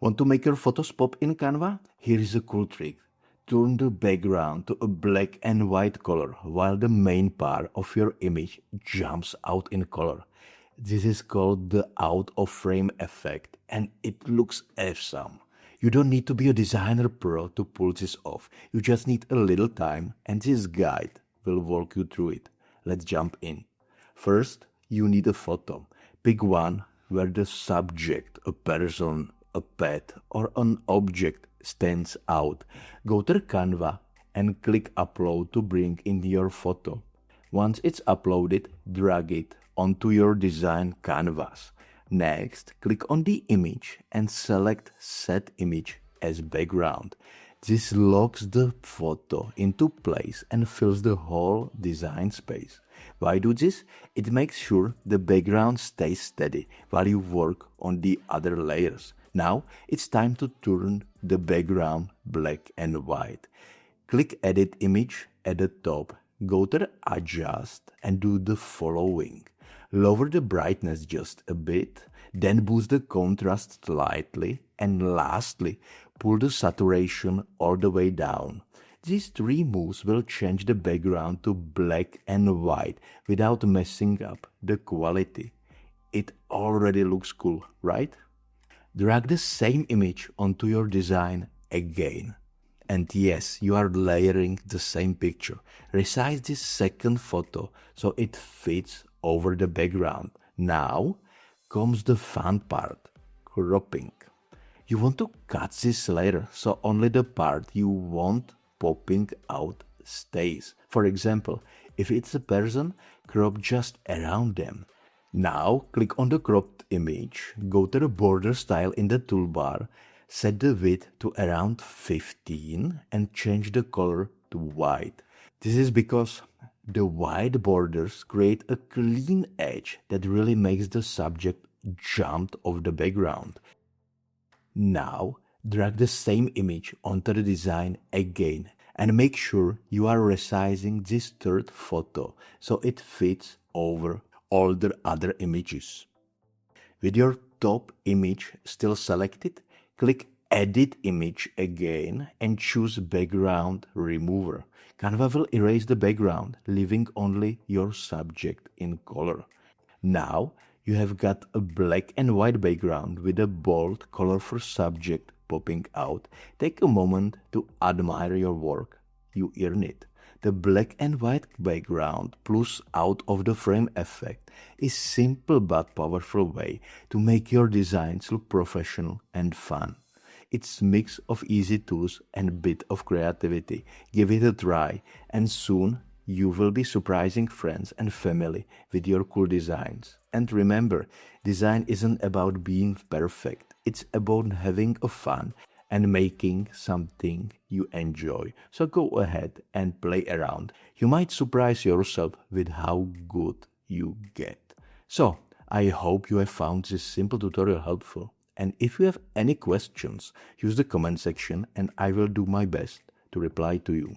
Want to make your photos pop in Canva? Here is a cool trick. Turn the background to a black and white color while the main part of your image jumps out in color. This is called the out of frame effect and it looks awesome. You don't need to be a designer pro to pull this off. You just need a little time and this guide will walk you through it. Let's jump in. First, you need a photo. Pick one where the subject, a person, a pet, or an object stands out. Go to Canva and click upload to bring in your photo. Once it's uploaded, drag it onto your design canvas. Next, click on the image and select Set Image as background. This locks the photo into place and fills the whole design space. Why do this? It makes sure the background stays steady while you work on the other layers. Now it's time to turn the background black and white. Click Edit Image at the top, go to Adjust and do the following. Lower the brightness just a bit, then boost the contrast slightly, and lastly, pull the saturation all the way down. These three moves will change the background to black and white without messing up the quality. It already looks cool, right? Drag the same image onto your design again. And yes, you are layering the same picture. Resize this second photo so it fits over the background. Now comes the fun part, cropping. You want to cut this layer so only the part you want popping out stays. For example, if it's a person, crop just around them. Now click on the cropped image, go to the border style in the toolbar, set the width to around 15 and change the color to white. This is because the white borders create a clean edge that really makes the subject jump off the background. Now drag the same image onto the design again and make sure you are resizing this third photo so it fits over all the other images. With your top image still selected, click Edit Image again and choose Background Remover. Canva will erase the background, leaving only your subject in color. Now you have got a black and white background with a bold, colorful subject popping out. Take a moment to admire your work. You earn it. The black and white background plus out of the frame effect is simple but powerful way to make your designs look professional and fun. It's a mix of easy tools and a bit of creativity. Give it a try and soon you will be surprising friends and family with your cool designs. And remember, design isn't about being perfect. It's about having a fun and making something you enjoy. So go ahead and play around. You might surprise yourself with how good you get. So I hope you have found this simple tutorial helpful. And if you have any questions, use the comment section and I will do my best to reply to you.